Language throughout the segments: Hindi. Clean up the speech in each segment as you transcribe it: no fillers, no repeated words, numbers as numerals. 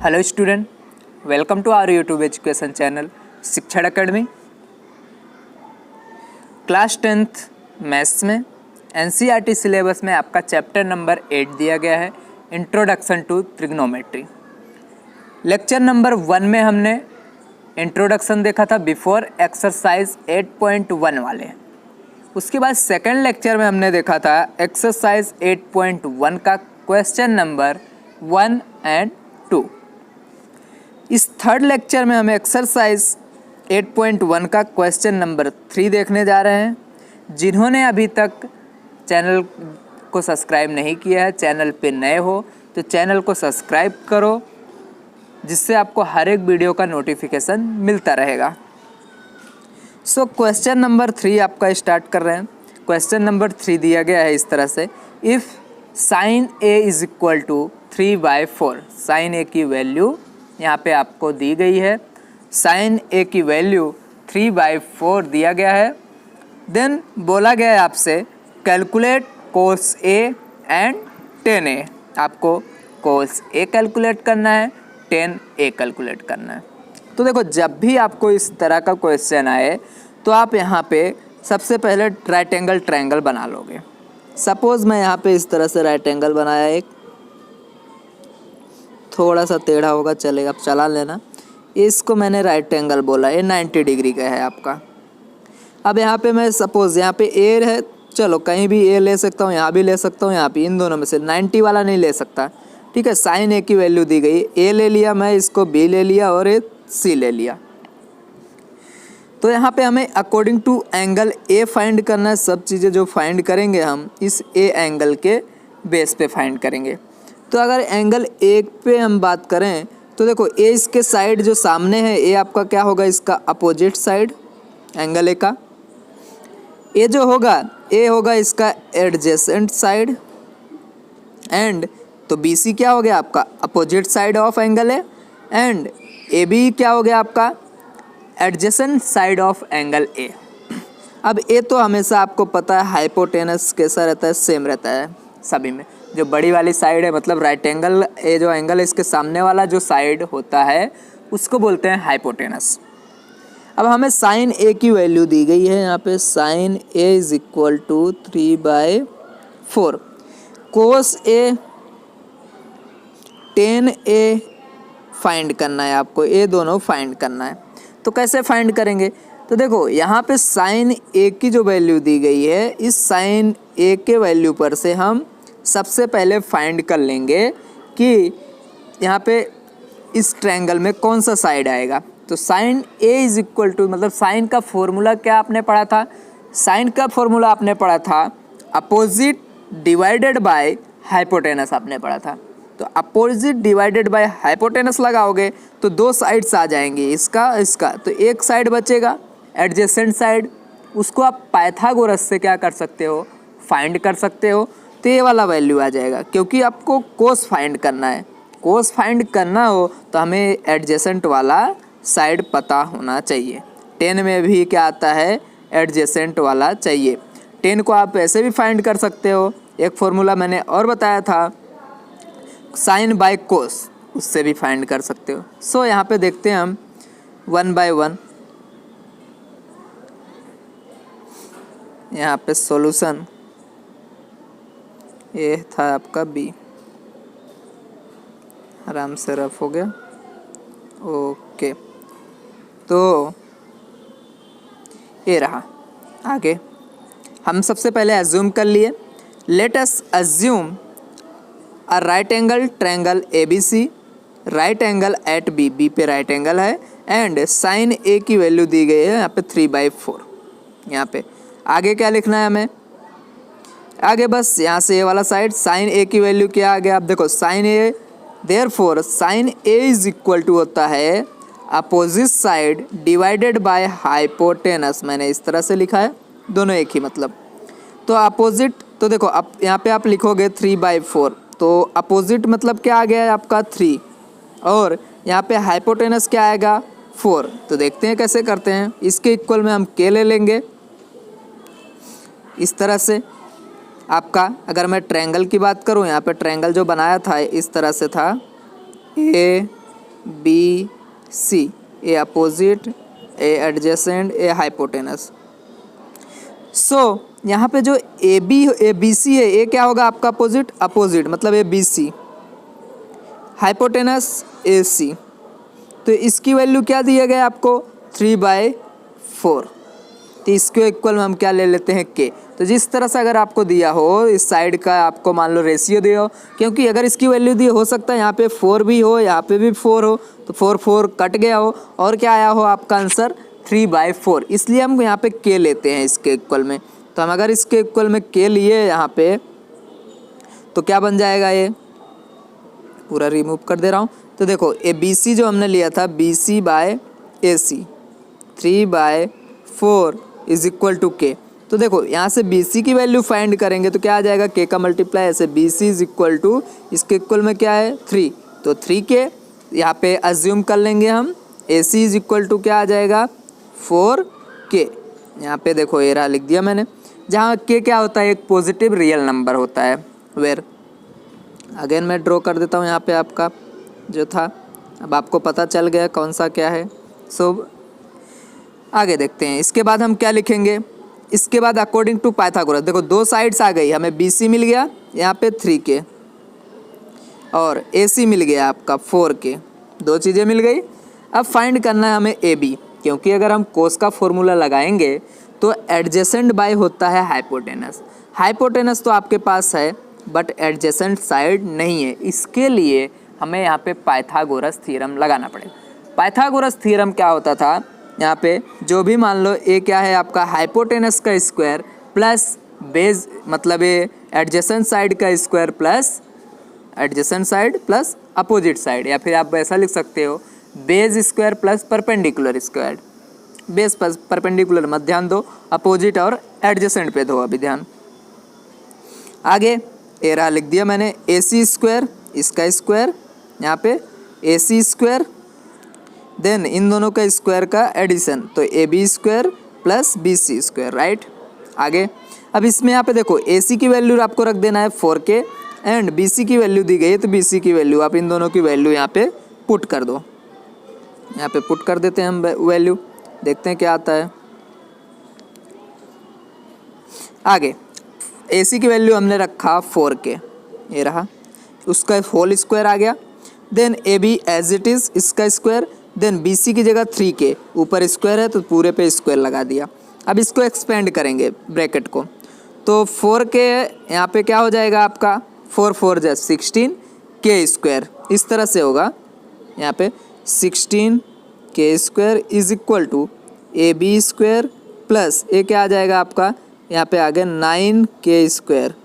Hello student, welcome to our YouTube education channel Shikshan academy. Class 10th maths में एनसीईआरटी सिलेबस में आपका चैप्टर नंबर 8 दिया गया है, introduction to trigonometry. Lecture number 1 में हमने इंट्रोडक्शन देखा था बिफोर एक्सरसाइज 8.1 वाले। उसके बाद सेकंड लेक्चर में हमने देखा था एक्सरसाइज 8.1 का क्वेश्चन नंबर 1 एंड 2। इस थर्ड लेक्चर में हम एक्सरसाइज 8.1 का क्वेश्चन नंबर 3 देखने जा रहे हैं। जिन्होंने अभी तक चैनल को सब्सक्राइब नहीं किया है, चैनल पे नए हो तो चैनल को सब्सक्राइब करो, जिससे आपको हर एक वीडियो का नोटिफिकेशन मिलता रहेगा। सो क्वेश्चन नंबर 3 आपका स्टार्ट कर रहे हैं। क्वेश्चन नंबर 3 दिया गया है इस तरह से, if sine A is equal to 3/4। Sine A की वैल्यू यहाँ पे आपको दी गई है। साइन ए की वैल्यू 3/4 दिया गया है। देन बोला गया है आपसे calculate cos A and tan A. आपको कोस ए कैलकुलेट करना है, टेन ए कैलकुलेट करना है। तो देखो, जब भी आपको इस तरह का क्वेश्चन आए तो आप यहाँ पे सबसे पहले राइट एंगल ट्रायंगल बना लोगे। सपोज़ मैं यहाँ पे इस तरह से राइट एंगल बनाया, एक थोड़ा सा टेढ़ा होगा, चलेगा, आप चला लेना। इसको मैंने राइट एंगल बोला, ये 90 डिग्री का है आपका। अब यहाँ पे मैं सपोज़ यहाँ पे ए है, चलो कहीं भी ए ले सकता हूँ, यहाँ भी ले सकता हूँ, यहाँ भी, इन दोनों में से 90 वाला नहीं ले सकता। ठीक है, साइन ए की वैल्यू दी गई, ए ले लिया मैं, इसको बी ले लिया और ये सी ले लिया। तो यहाँ पे हमें according to angle A find करना है। सब चीज़ें जो फाइंड करेंगे हम इस ए एंगल के बेस पे फाइंड करेंगे। तो अगर एंगल ए पे हम बात करें तो देखो, ए इसके साइड जो सामने है, ए आपका क्या होगा, इसका अपोजिट साइड एंगल ए का। ए जो होगा, ए होगा इसका एडजेसेंट साइड, एंड तो बी सी क्या हो गया आपका opposite side of angle A, and A B क्या हो गया आपका adjacent side of angle A. अब ए तो हमेशा आपको पता है हाइपोटेनस कैसा रहता है, सेम रहता है सभी में। जो बड़ी वाली साइड है, मतलब राइट एंगल ए जो एंगल है, इसके सामने वाला जो साइड होता है उसको बोलते हैं हाइपोटेनस। अब हमें साइन ए की वैल्यू दी गई है यहाँ पे, sine A is equal to 3/4। Cos A, tan A find करना है आपको, ये दोनों फाइंड करना है। तो कैसे फाइंड करेंगे? तो देखो, यहाँ पे साइन ए की जो वैल्यू दी गई है, इस साइन ए के वैल्यू पर से हम सबसे पहले फाइंड कर लेंगे कि यहाँ पे इस ट्रायंगल में कौन सा साइड आएगा। तो sine A is equal to, मतलब साइन का फॉर्मूला क्या आपने पढ़ा था? साइन का फॉर्मूला आपने पढ़ा था अपोजिट डिवाइडेड बाय हाइपोटेनस आपने पढ़ा था। तो अपोजिट डिवाइडेड बाय हाइपोटेनस लगाओगे तो दो साइड्स आ जाएंगी, इसका इसका। तो एक साइड बचेगा एडजेसेंट साइड, उसको आप पाइथागोरस से क्या कर सकते हो, फाइंड कर सकते हो। तो ये वाला वैल्यू आ जाएगा, क्योंकि आपको कोस फाइंड करना है। कोस फाइंड करना हो तो हमें एडजेसेंट वाला साइड पता होना चाहिए। टेन में भी क्या आता है, एडजेसेंट वाला चाहिए। टेन को आप ऐसे भी फाइंड कर सकते हो, एक फॉर्मूला मैंने और बताया था साइन बाय कोस, उससे भी फाइंड कर सकते हो। सो यहाँ पे देखते हैं हम 1/1। यहाँ पे सॉल्यूशन ये था आपका बी, आराम से रफ हो गया। ओके, तो ये रहा। आगे हम सबसे पहले अज्यूम कर लिए, let us assume a right angle triangle ABC, right angle at B, B पे राइट एंगल है, एंड साइन ए की वैल्यू दी गई है यहाँ पे 3/4। यहाँ पे आगे क्या लिखना है हमें? आगे बस यहाँ से ए वाला साइड, साइन ए की वैल्यू क्या आ गया? आप देखो, sine A, therefore sine A is equal to होता है opposite side divided by hypotenuse. मैंने इस तरह से लिखा है, दोनों एक ही मतलब। तो अपोजिट, तो देखो अब यहाँ पे आप लिखोगे 3/4, तो अपोजिट मतलब क्या आ गया है आपका 3, और यहाँ पे हाइपोटेनस क्या आएगा 4। तो देखते हैं कैसे करते हैं। इसके इक्वल में हम के ले लेंगे इस तरह से। आपका अगर मैं ट्रायंगल की बात करूँ, यहाँ पे ट्रायंगल जो बनाया था इस तरह से था, A B C, A opposite, A adjacent, A hypotenuse. So यहाँ पे जो ए बी सी है, ए क्या होगा आपका अपोजिट, अपोजिट मतलब ए बी सी, हाइपोटेनस ए सी। तो इसकी वैल्यू क्या दिया गया आपको 3/4। तो इसके इक्वल में हम क्या ले लेते हैं के। तो जिस तरह से अगर आपको दिया हो इस साइड का आपको मान लो रेशियो दिया हो, क्योंकि अगर इसकी वैल्यू दी हो सकता है यहाँ पे 4 भी हो, यहाँ पे भी 4 हो, तो 4 कट गया हो और क्या आया हो आपका आंसर 3/4। इसलिए हम यहाँ पे के लेते हैं इसके इक्वल में। तो हम अगर इसके इक्वल में के लिए यहाँ पे तो क्या बन जाएगा, ये पूरा रिमूव कर दे रहा हूँ। तो देखो ए बी सी जो हमने लिया था BC/AC 3/4 इज इक्वल टू के। तो देखो यहाँ से BC की वैल्यू फाइंड करेंगे तो क्या आ जाएगा, के का मल्टीप्लाई ऐसे BC इज इक्वल टू इसके इक्वल में क्या है 3, तो 3 के यहाँ पे अज्यूम कर लेंगे हम। AC इज इक्वल टू क्या आ जाएगा 4 के। यहाँ पे देखो एरा लिख दिया मैंने, जहाँ के क्या होता है एक पॉजिटिव रियल नंबर होता है। वेर अगेन मैं ड्रॉ कर देता हूँ यहाँ पे आपका जो था, अब आपको पता चल गया कौन सा क्या है। सो आगे देखते हैं। इसके बाद हम क्या लिखेंगे, इसके बाद अकॉर्डिंग टू पाइथागोरस, देखो दो साइड्स आ गई, हमें BC मिल गया यहाँ पे 3 के और AC मिल गया आपका 4 के, दो चीज़ें मिल गई। अब फाइंड करना है हमें AB, क्योंकि अगर हम कोस का फॉर्मूला लगाएंगे तो एडजेसेंट बाय होता है हाइपोटेनस। हाइपोटेनस तो आपके पास है बट एडजेसेंट साइड नहीं है, इसके लिए हमें यहाँ पे पाइथागोरस थ्योरम लगाना पड़ेगा। पाइथागोरस थ्योरम क्या होता था, यहाँ पे जो भी मान लो ए क्या है आपका हाइपोटेनस का स्क्वायर प्लस बेस मतलब ए एडजेसेंट साइड का square plus adjacent side plus opposite side, या फिर आप ऐसा लिख सकते हो base square plus perpendicular square. Base plus perpendicular मत ध्यान दो, अपोजिट और एडजेसेंट पे दो अभी ध्यान। आगे ए रहा लिख दिया मैंने AC स्क्वायर, इसका स्क्वायर यहाँ पे AC स्क्वायर, देन इन दोनों का स्क्वायर का एडिशन, तो AB square plus BC square, right. आगे अब इसमें यहाँ पे देखो AC की वैल्यू आपको रख देना है 4 के एंड BC की वैल्यू दी गई है, तो BC की वैल्यू आप इन दोनों की वैल्यू यहाँ पे पुट कर दो। यहाँ पे पुट कर देते हैं हम वैल्यू, देखते हैं क्या आता है। आगे AC की वैल्यू हमने रखा 4 के, ये रहा, उसका होल स्क्वायर आ गया। Then AB as it is इसका स्क्वायर, देन BC की जगह 3 के, ऊपर स्क्वायर है तो पूरे पे स्क्वायर लगा दिया। अब इसको एक्सपेंड करेंगे ब्रैकेट को, तो 4 के यहाँ पे क्या हो जाएगा आपका 4 4 जा 16 के स्क्वायर, इस तरह से होगा यहाँ पे 16 के square is equal to AB square plus A क्या आ जाएगा आपका यहाँ पे आगे 9 के स्क्वायर।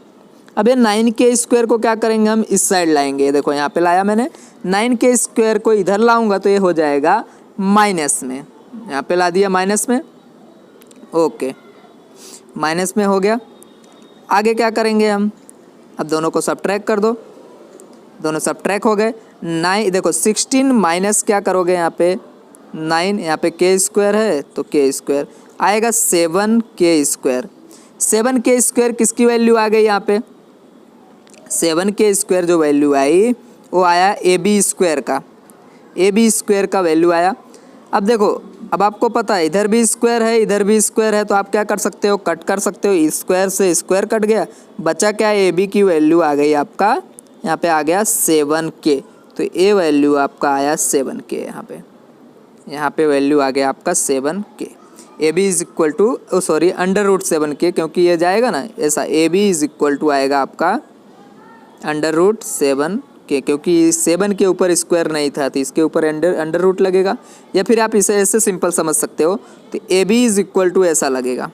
अब ये 9 के स्क्वायर को क्या करेंगे हम इस साइड लाएंगे, देखो यहाँ पे लाया मैंने, 9 के स्क्वायर को इधर लाऊंगा तो ये हो जाएगा माइनस में, यहाँ पे ला दिया माइनस में, ओके माइनस में हो गया। आगे क्या करेंगे हम, अब दोनों को सबट्रैक्ट कर दो, दोनों सबट्रैक्ट हो गए। 9 देखो 16 माइनस क्या करोगे यहाँ पे 9, यहाँ पे के स्क्वायर है तो के स्क्वायर आएगा 7 के स्क्वायर। 7 के स्क्वायर किसकी वैल्यू आ गई यहाँ पे, 7 के स्क्वायर जो वैल्यू आई वो आया AB स्क्वायर का, AB स्क्वायर का वैल्यू आया। अब देखो अब आपको पता है इधर भी स्क्वायर है इधर भी स्क्वायर है, तो आप क्या कर सकते हो कट कर सकते हो, स्क्वायर से स्क्वायर कट गया, बचा क्या AB की वैल्यू आ गई आपका यहाँ पे आ गया 7 के, तो ए वैल्यू आपका आया 7 के, यहाँ पे वैल्यू आ गया आपका 7 K. AB is equal to sorry √7 K, क्योंकि ये जाएगा ना ऐसा, AB इज इक्वल टू आएगा आपका √7 के, क्योंकि 7 के ऊपर स्क्वायर नहीं था तो इसके ऊपर अंडर रूट लगेगा, या फिर आप इसे ऐसे सिंपल समझ सकते हो, तो AB इज इक्वल टू ऐसा लगेगा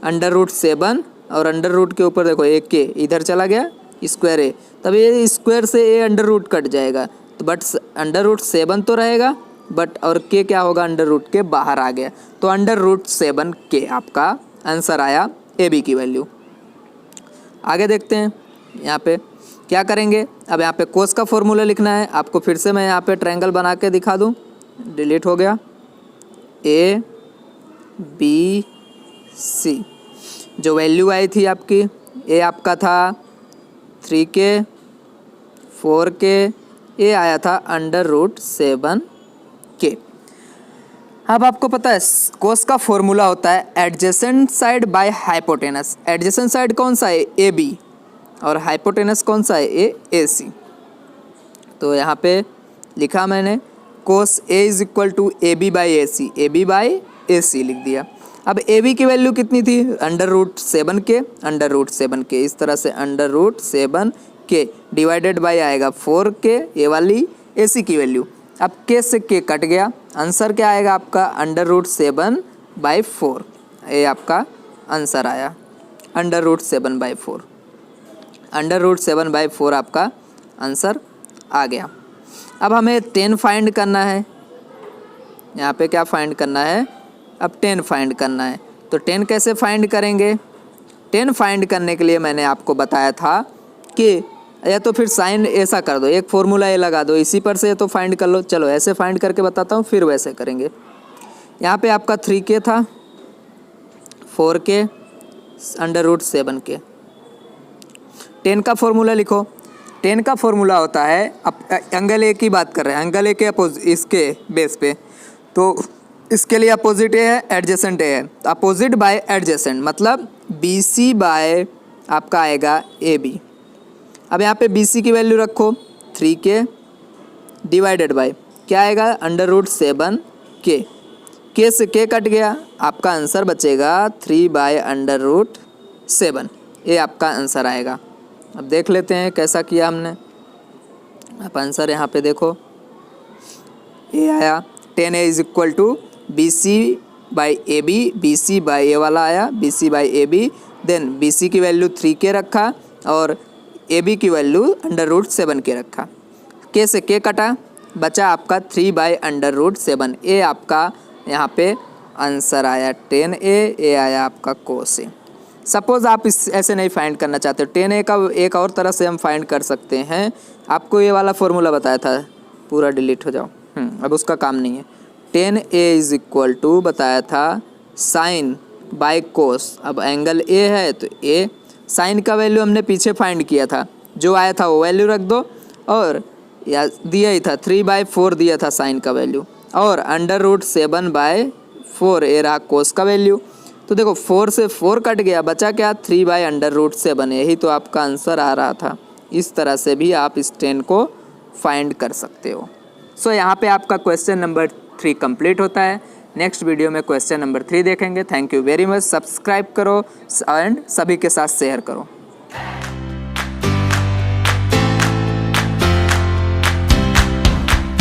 √7 और अंडर रूट के ऊपर देखो एक के इधर चला गया स्क्वायर है, तब ये स्क्वायर से ए अंडर रूट कट जाएगा, तो बट √7 तो रहेगा बट और के क्या होगा अंडर रूट के बाहर आ गया, तो √7 के आपका आंसर आया AB की वैल्यू। आगे देखते हैं यहाँ पे क्या करेंगे, अब यहाँ पे कोस का फॉर्मूला लिखना है आपको, फिर से मैं यहाँ पे ट्रायंगल बना के दिखा दूँ, डिलीट हो गया, ABC जो वैल्यू आई थी आपकी, ए आपका था 3 के 4 के ए आया था √7k। अब आपको पता है कोस का फॉर्मूला होता है adjacent side by hypotenuse. Adjacent side कौन सा है, ए बी, और हाइपोटेनस कौन सा है, ए सी। तो यहाँ पे लिखा मैंने cos A is equal to A B by A C, A B by A C लिख दिया। अब ए बी की वैल्यू कितनी थी, √7k, इस तरह से √7k डिवाइडेड बाई आएगा 4k, ये वाली ए सी की वैल्यू। अब k से k कट गया, आंसर क्या आएगा आपका √7/4, ये आपका आंसर आया √7/4, √7/4 आपका आंसर आ गया। अब हमें 10 फाइंड करना है, यहाँ पे क्या फाइंड करना है, अब 10 फाइंड करना है। तो 10 कैसे फाइंड करेंगे, 10 फाइंड करने के लिए मैंने आपको बताया था कि या तो फिर साइन ऐसा कर दो, एक फॉर्मूला ये लगा दो, इसी पर से तो फाइंड कर लो। चलो ऐसे फाइंड करके बताता हूँ, फिर वैसे करेंगे। यहाँ पे आपका 3k था, 4k, √7k। 10 का फॉर्मूला लिखो। 10 का फॉर्मूला होता है, अब एंगल ए की बात कर रहे हैं, एंगल ए के इसके बेस पे, तो इसके लिए अपोजिट ए है, एडजेसेंट ए है, तो अपोजिट बाय एडजेसेंट मतलब BC बाय आपका आएगा AB। अब यहाँ पे BC की वैल्यू रखो 3k डिवाइडेड बाय क्या आएगा √7k, k से k कट गया, आपका आंसर बचेगा 3/√7, ये आपका आंसर आएगा। अब देख लेते हैं कैसा किया हमने। आप आंसर यहाँ पे देखो, ये आया 10a is equal to BC by AB, BC by A वाला आया BC by AB, then BC की वैल्यू 3k रखा और AB की वैल्यू √7k रखा, k से k कटा, बचा आपका 3/√7, ये आपका यहाँ पे आंसर आया 10a, ये आया आपका कोस ए। सपोज़ आप इस ऐसे नहीं फाइंड करना चाहते हो, 10a का एक और तरह से हम फाइंड कर सकते हैं। आपको ये वाला फॉर्मूला बताया था, पूरा डिलीट हो जाओ, अब उसका काम नहीं है। 10a इज इक्वल टू बताया था साइन बाय कोस, अब एंगल ए है तो ए, साइन का वैल्यू हमने पीछे फाइंड किया था, जो आया था वो वैल्यू रख दो, और या दिया ही था 3/4 दिया था साइन का वैल्यू, और √7/4 ये रहा कोस का वैल्यू। तो देखो 4 से 4 कट गया, बचा क्या 3/√7, यही तो आपका आंसर आ रहा था। इस तरह से भी आप इस 10 को फाइंड कर सकते हो। सो यहाँ पे आपका क्वेश्चन नंबर 3 कंप्लीट होता है। नेक्स्ट वीडियो में क्वेश्चन नंबर 3 देखेंगे। Thank you very much. Subscribe करो एंड सभी के साथ शेयर करो।